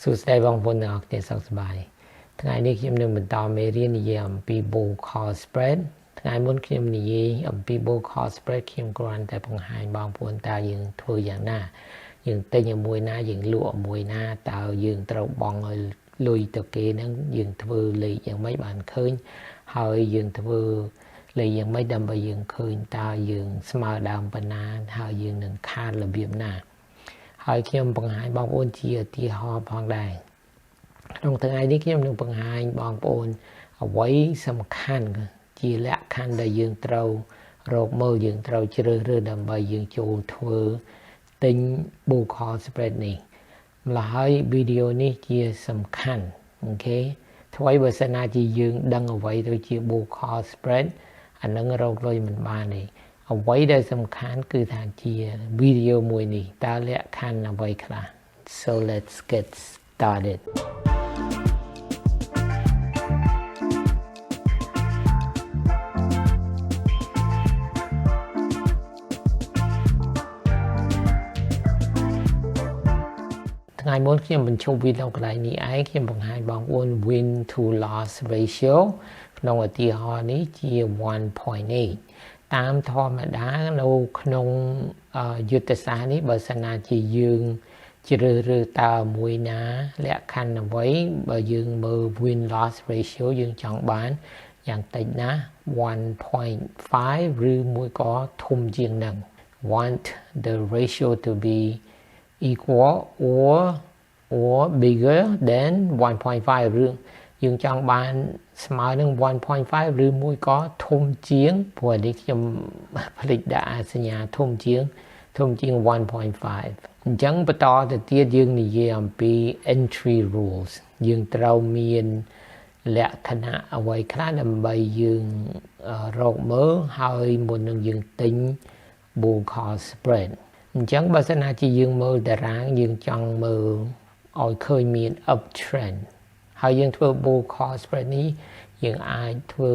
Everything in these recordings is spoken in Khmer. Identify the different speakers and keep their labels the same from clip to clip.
Speaker 1: សួស្តីបងប្អូនទាំងអស់គ្នាសុខសប្បាយថ្ងៃនេះខ្ញុំនឹងបន្តមេរៀននិយាយអំពី bull call spread ថ្ងៃមុនខ្ញុំនិយាយអំពី bull call spread ខ្ញុំគ្រាន់តែបង្ហាញបងប្អូនតើយើងធ្វើយ៉ាងណាយើងទិញជាមួយណាយើងលក់ជាមួយណាតើយើងត្រូវបង់ឲ្យលុយទៅគេហ្នឹងយើងធ្វើលេខយ៉ាងម៉េចបានឃើញហើយយើងធ្វើលេខយ៉ាងម៉េចដើម្បីយើងឃើញតើយើងស្មើដើមប៉ុណ្ណាហើយយើងនឹងខាតរបៀបណាហើយខ្ញុំបង្ហាញបងប្អូនជាឧទាហរណ៍ផងដែរក្នុងថ្ងៃនេះខ្ញុំនឹងបង្ហាញបងប្អូនអ្វីសំខាន់ជាលក្ខខណ្ឌដែលយើងត្រូវរកមើលយើងត្រូវជ្រើសរើសដើម្បីយើងចូលធ្វើទិញ bull call spread នេះម្ល៉េះហើយវីដេអូនេះជាសំខាន់អូខេថ្មីបើសិនណាជាយើងដឹងអ្វីទៅជា bull call spread អានឹងរកលុយមិនបានទេអ្វីដែលសំខាន់គឺថាជាវីដេអូមួយនេះតើលក្ខខណ្ឌអ្វីខ្លះ So let's get started ថ្ងៃមុនខ្ញុំបញ្ជូនវីដេអូកន្លែងនេះឯងខ្ញុំបង្ហាញបងប្អូន win to loss ratio ក្នុងឧទាហរណ៍នេះជា 1.8 តាមធម្មតានៅក្នុងយុទ្ធសាស្ត្រនេះបើសិនណាជាយើងជ្រើសរើសតើមួយណាលក្ខខណ្ឌអ្វីបើយើងមើល win loss ratio យើងចង់បានយ៉ាងតិចណាស់ 1.5 ឬមួយក៏ធំជាងនឹង want the ratio to be equal or bigger than 1.5 ឬយើងចង់បានស្មើនឹង 1.5 ឬមួយក៏ធំជាងព្រោះនេះខ្ញុំភ្លេចដាក់សញ្ញាធំជាង 1.5 អញ្ចឹងបន្តទៅទៀតយើងនិយាយអំពី entry rules យើងត្រូវមានលក្ខណៈអ្វីខ្លះដើម្បីយើងរកមើលហើយមុននឹងយើងទិញ bull call spread អញ្ចឹងបើសិនណាជាយើងមើលតារាងយើងចង់មើលឲ្យឃើញមាន uptrend ហើយយើងធ្វើ bull call spread នេះយើងអាចធ្វើ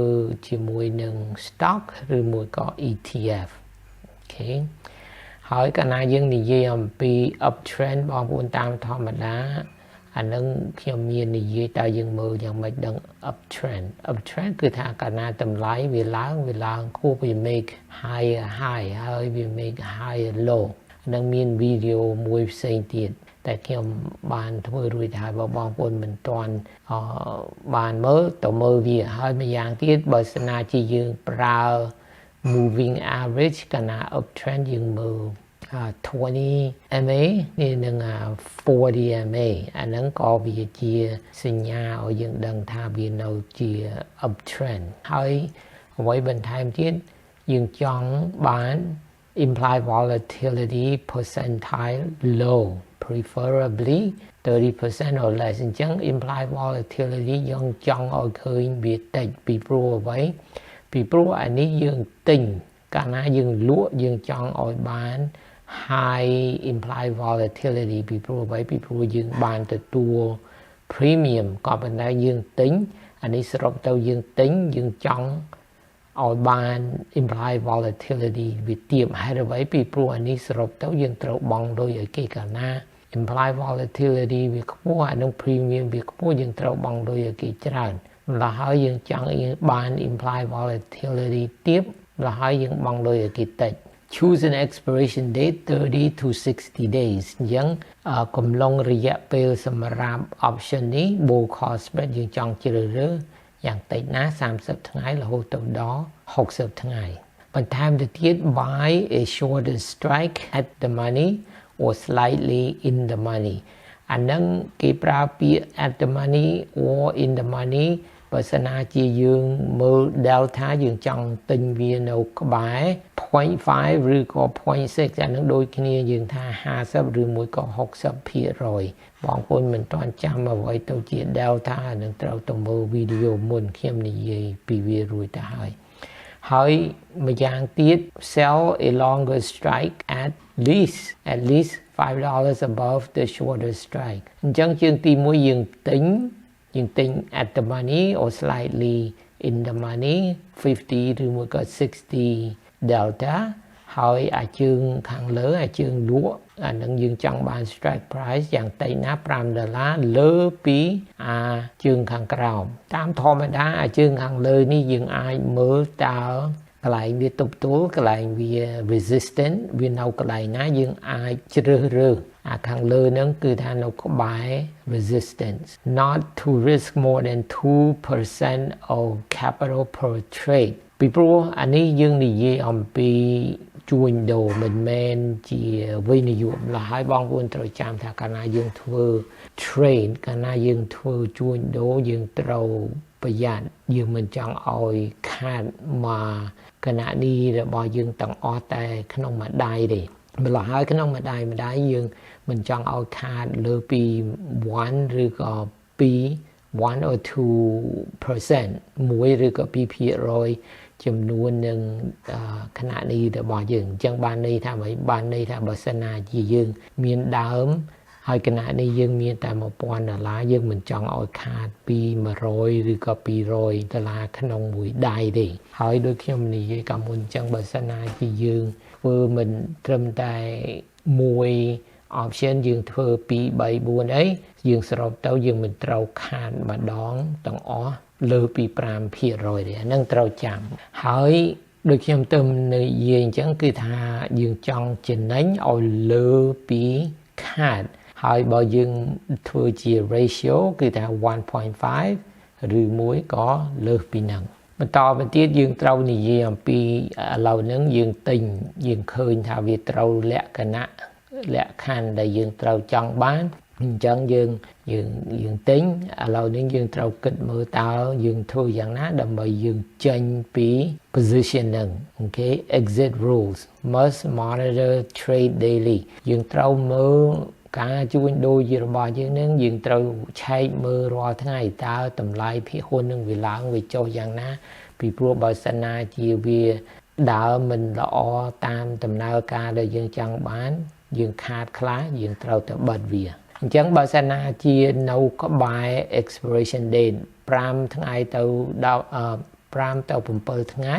Speaker 1: ជាមួយនឹង stock ឬមួយក៏ ETF អូខេហើយកាលណាយើងនិយាយអំពី uptrend បងប្អូនតាមធម្មតាអានឹងខ្ញុំមាននិយាយតើយើងមើលយ៉ាងម៉េចដឹង uptrend គឺថាកាលណាតម្លៃវាឡើងគួរវា make higher high ហើយវា make higher low នឹងមានវីដេអូមួយផ្សេងទៀតតែខ្ញុំបានធ្វើរួចហើយបើបងប្អូនមិនទាន់បានមើលទៅមើលវាហើយម្យ៉ាងទៀតបើសិនណាជាយើងប្រើ moving average កាលណា uptrend យើងមើល20 MA នេះនឹង40 MA អាហ្នឹងក៏វាជាសញ្ញាឲ្យយើងដឹងថាវានៅជា uptrend ហើយអ្វីបន្ថែមទៀតយើងចង់បាន implied volatility percentile low preferably 30% or less អញ្ចឹង implied volatility យើងចង់ឲ្យឃើញវាតិចពីព្រោះអ្វីពីព្រោះអានេះយើងទិញកាលណាយើងលក់យើងចង់ឲ្យបាន high implied volatility ពីព្រោះអ្វីពីព្រោះយើងបានទទួល premium ក៏ប៉ុន្តែយើងទិញអានេះសរុបទៅយើងទិញយើងចង់ឲ្យបាន implied volatility វាទាបហេតុអ្វីពីព្រោះអានេះសរុបទៅយើងត្រូវបង់លុយឲ្យគេកាលណា implied volatility វាខ្ពស់អានោះ premium វាខ្ពស់យើងត្រូវបង់លុយឲ្យគេច្រើនម្ល៉េះហើយយើងចង់បាន implied volatility ទាបម្ល៉េះហើយយើងបង់លុយឲ្យគេតិច choose an expiration date 30 to 60 days អញ្ចឹងកំឡុងរយៈពេលសម្រាប់ option នេះ bull call spread យើងចង់ជ្រើសរើសយ៉ាងតិចណា30ថ្ងៃរហូតទៅដល់60ថ្ងៃបន្ថែមទៅទៀត buy a shorter strike at the money or slightly in the money អានឹងគេប្រើពាក្យ at the money or in the money បើសិនណាជាយើងមើល delta យើងចង់ទិញវានៅក្បែរ 0.5 ឬក៏ 0.6 អានឹងដូចគ្នាយើងថា50ឬមួយក៏60% បងប្អូនមិនទាន់ចាំអ្វីទៅជា delta នឹងត្រូវទៅមើលវីដេអូមុនខ្ញុំនិយាយពីវារួចទៅហើយម្យ៉ាងទៀត sell a longer strike at least $5 above the shorter strike អញ្ចឹងជើងទី1យើងទិញat the money or slightly in the money 50 ឬមួយក៏60 delta ហើយអាជើងខាងលើអាជើងលក់ អានឹងយើងចង់បាន strike price យ៉ាងតិចណា$5លើពីជើងខាងក្រោមតាមធម្មតាជើងខាងលើនេះយើងអាចមើលតើកន្លែងវាទប់ទល់កន្លែងវា resistant វានៅកន្លែងណាយើងអាចជ្រើសរើសខាងលើហ្នឹងគឺថានៅក្បែរ resistance not to risk more than 2% of capital per trade ពីព្រោះអានេះយើងនិយាយអំពីជួញដូរមិនមែនជាវិនិយោគឡើយហើយបងប្អូនត្រូវចាំថាកាលណាយើងធ្វើ trade កាលណាយើងធ្វើជួញដូរយើងត្រូវប្រយ័ត្នយើងមិនចង់ឲ្យខាតមកគណនីរបស់យើងទាំងអស់តែក្នុងមួយដៃទេម្ល៉េះហើយក្នុងមួយដៃយើងមិនចង់ឲ្យខាតលើពី1ឬក៏2 1 or 2% 1ឬក៏2% ចំនួននឹងគណនីរបស់យើងអញ្ចឹងបានន័យថាមិនបានន័យថាបើសិនណាជាយើងមានដើមហើយគណនីយើងមានតែ$1000យើងមិនចង់ឲ្យខាតពី100ឬក៏$200ក្នុងមួយដៃទេហើយដូចខ្ញុំនិយាយកាលមុនអញ្ចឹងបើសិនណាជាយើងធ្វើមិនត្រឹមតែមួយ option យើងធ្វើ2 3 4អីយើងសរុបទៅយើងមិនត្រូវខាតម្ដងទាំងអស់លើពី5%ទេអានឹងត្រូវចាំហើយដូចខ្ញុំទៅនិយាយអញ្ចឹងគឺថាយើងចង់ចំណេញឲ្យលើពីខាតហើយបើយើងធ្វើជា ratio គឺថា 1.5 ឬមួយក៏លើសពីហ្នឹងបន្តទៅទៀតយើងត្រូវនិយាយអំពីឥឡូវហ្នឹងយើងទិញយើងឃើញថាវាត្រូវលក្ខខណ្ឌដែលយើងត្រូវចង់បានអញ្ចឹងយើងទិញឥឡូវនេះយើងត្រូវគិតមើលតើយើងធ្វើយ៉ាងណាដើម្បីយើងចេញពី position ហ្នឹងអូខេ exit rules must monitor trade daily យើងត្រូវមើលការជួញដូររបស់យើងនឹងយើងត្រូវឆែកមើលរាល់ថ្ងៃតើតម្លៃភាគហ៊ុននឹងវាឡើងវាចុះយ៉ាងណាពីព្រោះបើសិនណាជាវាដើរមិនល្អតាមដំណើរការដែលយើងចង់បានយើងខាតខ្លះយើងត្រូវទៅបិទវាអញ្ចឹងបើសិនណាជានៅក្បែរ expiration date 5ថ្ងៃទៅដល់5ទៅ7ថ្ងៃ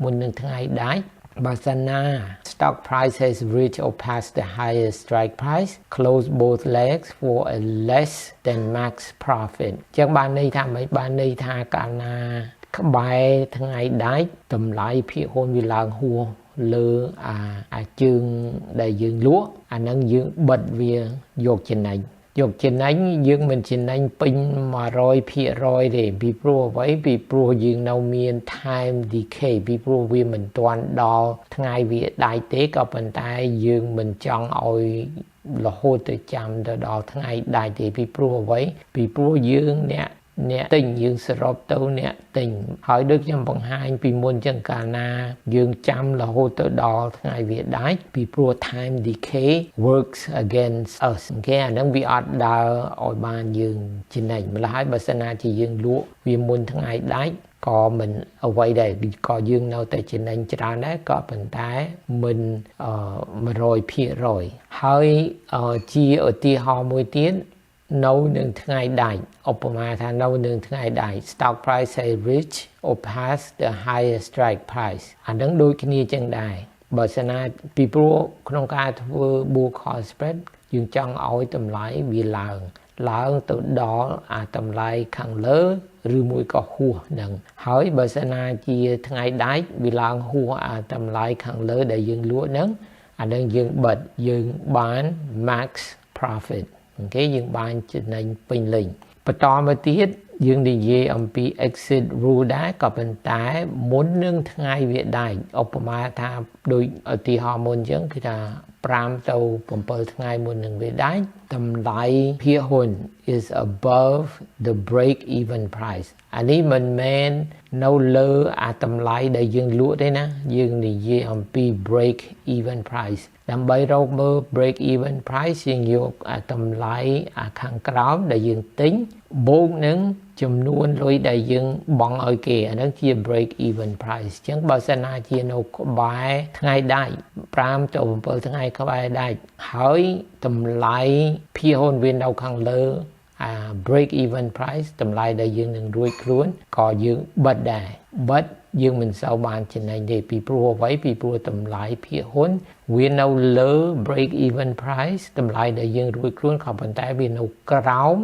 Speaker 1: មុននឹងថ្ងៃដាច់បើសិនណា stock price has reached or passed the highest strike price close both legs for a less than max profit ចឹងបានន័យថាមិនបានន័យថាកាលណាក្បែរថ្ងៃដាច់តម្លៃភាគហ៊ុនវាឡើងហួសលើជើងដែលយើងលក់អានឹងយើងបិទវាយកចំណេញយើងមិនចំណេញពេញ 100% ទេពីព្រោះអ្វីពីព្រោះយើងនៅមាន time decay ពីព្រោះវាមិនទាន់ដល់ថ្ងៃវាដាច់ទេក៏ប៉ុន្តែយើងមិនចង់ឲ្យរហូតទៅចាំទៅដល់ថ្ងៃដាច់ទេពីព្រោះអ្វីពីព្រោះយើងអ្នកទិញយើងសរុបទៅអ្នកទិញហើយដូចខ្ញុំបង្ហាញពីមុនចឹងកាលណាយើងចាំរហូតទៅដល់ថ្ងៃវាដាច់ពីព្រោះ time decay works against us គេអានឹងវាអត់ដើរឲ្យបានយើងចំណេញម្ល៉េះហើយបើសិនណាជាយើងលក់វាមុនថ្ងៃដាច់ក៏មិនអ្វីដែរក៏យើងនៅតែចំណេញច្រើនដែរក៏ប៉ុន្តែមិន100%ហើយជាឧទាហរណ៍មួយទៀតនៅនឹងថ្ងៃដាច់ឧបមាថានៅនឹងថ្ងៃដាច់ stock price has reached or passed the highest strike price អានឹងដូចគ្នាចឹងដែរបើសិនណាពីព្រោះក្នុងការធ្វើ bull call spread យើងចង់ឲ្យតម្លៃវាឡើងទៅដល់តម្លៃខាងលើឬមួយក៏ហួសហ្នឹងហើយបើសិនណាជាថ្ងៃដាច់វាឡើងហួសតម្លៃខាងលើដែលយើងលក់ហ្នឹងអានឹងយើងបិទយើងបាន max profitអូខេយើងបានចំណេញពេញលេញបន្តមកទៀតយើងនិយាយអំពី exit rule ដែរក៏ប៉ុន្តែមុននឹងថ្ងៃវាដាច់ឧបមាថាដូចឧទាហរណ៍មុនអញ្ចឹងគឺថា5ទៅ7ថ្ងៃមុននឹងវាដាច់តម្លៃភាគហ៊ុន is above the break even price អានេះមិនមែននៅលើតម្លៃដែលយើងលក់ទេណាយើងនិយាយអំពី break even price ដើម្បីរកមើល break even price យើងយកតម្លៃខាងក្រោមដែលយើងទិញបូកនឹងចំនួនលុយដែលយើងបង់ឲ្យគេអានឹងជា break even price អញ្ចឹងបើសិនណាជានៅក្បែរថ្ងៃដាច់5ទៅ7ថ្ងៃក្បែរដាច់ហើយតម្លៃភាគហ៊ុនវានៅខាងលើ break even price តម្លៃដែលយើងនឹងរួចខ្លួនក៏យើងបិទដែរបិទយើងមិនសូវបានចំណេញទេពីព្រោះអ្វីពីព្រោះតម្លៃភាគហ៊ុនវានៅលើ break even price តម្លៃដែលយើងរួចខ្លួនក៏ប៉ុន្តែវានៅក្រោម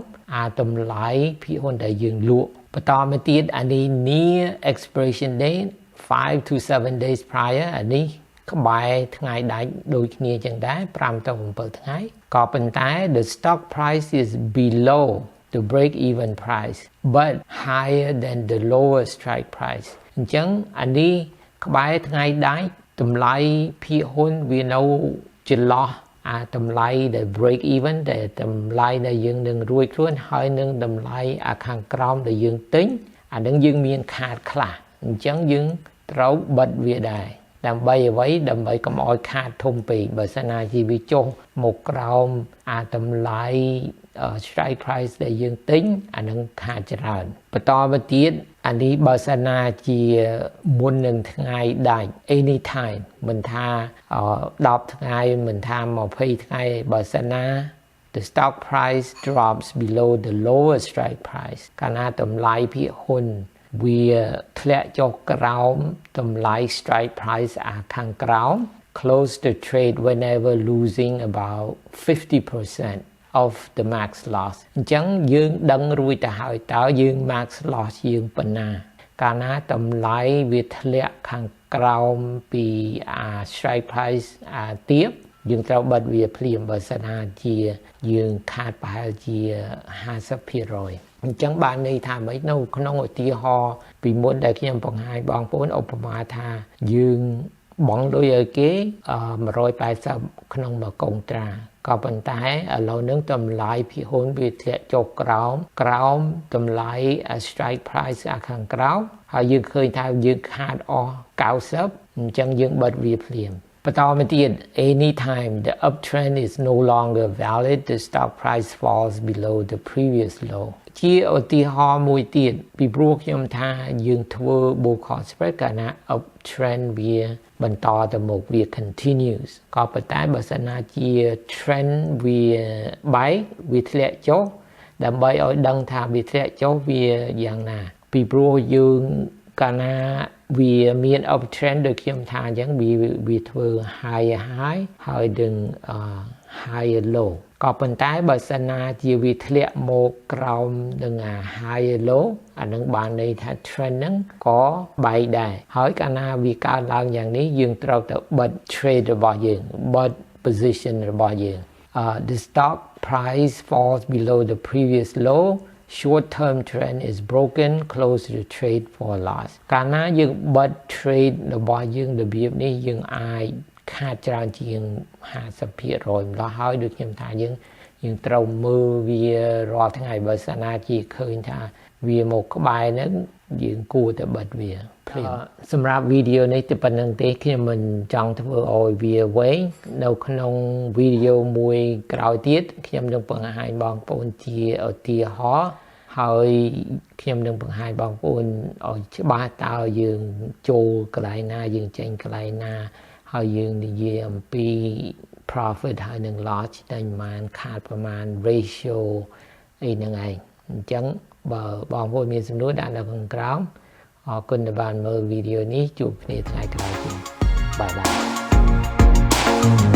Speaker 1: តម្លៃភាគហ៊ុនដែលយើងលក់បន្តមកទៀតអានេះ near expiration date 5 to 7 days prior អានេះក្បែរថ្ងៃដាច់ដូចគ្នាចឹងដែរ5ទៅ7ថ្ងៃក៏ប៉ុន្តែ the stock price is below the break even price but higher than the lower strike price អញ្ចឹងអានេះក្បែរថ្ងៃដាច់តម្លៃភាគហ៊ុនវានៅចន្លោះតម្លៃដែល break even ដែលតម្លៃដែលយើងនឹងរួចខ្លួនហើយនឹងតម្លៃខាងក្រោមដែលយើងទិញអានឹងយើងមានខាតខ្លះអញ្ចឹងយើងត្រូវបិទវាដែរដើម្បីអ្វីដើម្បីកុំឲ្យខាតធំពេកបើសិនណាជាវាចុះមកក្រោមតម្លៃ strike price ដែលយើងទិញអានឹងខាតច្រើនបន្តមកទៀតអានេះបើសិនណាជាមុននឹងថ្ងៃដាច់ anytime មិនថា10ថ្ងៃមិនថា20ថ្ងៃបើសិនណា the stock price drops below the lower strike price កាលណាតម្លៃភាគហ៊ុនវាធ្លាក់ចុះក្រោមតម្លៃ strike price ខាងក្រោម close the trade whenever losing about 50% of the max loss អញ្ចឹងយើងដឹងរួចទៅហើយតើយើង max loss យើងប៉ុណ្ណាកាលណាតម្លៃវាធ្លាក់ខាងក្រោមពី strike price ទាបយើងត្រូវបិទវាភ្លាមបើសិនណាជាយើងខាតប្រហែលជា 50% អញ្ចឹងបានន័យថាម៉េចនៅក្នុងឧទាហរណ៍ពីមុនដែលខ្ញុំបង្ហាញបងប្អូនឧបមាថាយើងបង់លុយឲ្យគេ180ក្នុងមួយកុងត្រាក៏ប៉ុន្តែឥឡូវនឹងតម្លៃភាគហ៊ុនវាធ្លាក់ចុះក្រោមតម្លៃ strike price ខាងក្រោមហើយយើងឃើញថាយើងខាតអស់90អញ្ចឹងយើងបិទវាភ្លាមបន្តមកទៀត anytime the uptrend is no longer valid the stock price falls below the previous low ជាឧទាហរណ៍មួយទៀតពីព្រោះខ្ញុំថាយើងធ្វើ bull call spread កាលណា uptrend វាបន្តទៅមុខវា continues ក៏ប៉ុន្តែបើសិនណាជា trend វាបែកវាធ្លាក់ចុះដើម្បីឲ្យដឹងថាវាធ្លាក់ចុះវាយ៉ាងណាពីព្រោះយើងកាលណាវាមាន uptrend ដូចខ្ញុំថាអញ្ចឹងវាធ្វើ higher high ហើយនឹង higher low ក៏ប៉ុន្តែបើសិនណាជាវាធ្លាក់មកក្រោមនឹង higher low អានឹងបានន័យថា trend ហ្នឹងក៏បែកដែរហើយកាលណាវាកើនឡើងយ៉ាងនេះយើងត្រូវទៅបិទ trade របស់យើងបិទ position របស់យើងthe stock price falls below the previous low short-term trend is broken close the trade for loss កាលណាយើងបិទ trade របស់យើងរបៀបនេះយើងអាចខាតច្រើនជាង 50% ម្ល៉េះហើយដូចខ្ញុំថាយើងត្រូវមើលវារាល់ថ្ងៃបើសិនណាជាឃើញថាវាមកក្បែរហ្នឹងយើងគួរតែបិទវាភ្លាមសម្រាប់វីដេអូនេះតែប៉ុណ្្នឹងទេខ្ញុំមិនចង់ធ្វើឲ្យវាវែងនៅក្នុងវីដេអូមួយក្រោយទៀតខ្ញុំនឹងបង្ហាញបងប្អូនជាឧទាហរណ៍ហើយខ្ញុំនឹងបង្ហាញបងប្អូនឲ្យច្បាស់តើយើងចូលកន្លែងណាយើងចេញកន្លែងណាហើយយើងនិយាយអំពី profit ហើយនឹង loss តែប្រហែលខាតប្រហែល ratio អីហ្នឹងឯងអញ្ចឹងបើបងប្អូនមានសំណួរដាក់នៅខាងក្រោមអរគុណដែលបានមើលវីដេអូនេះជួបគ្នាថ្ងៃក្រោយទៀតបាយបាយ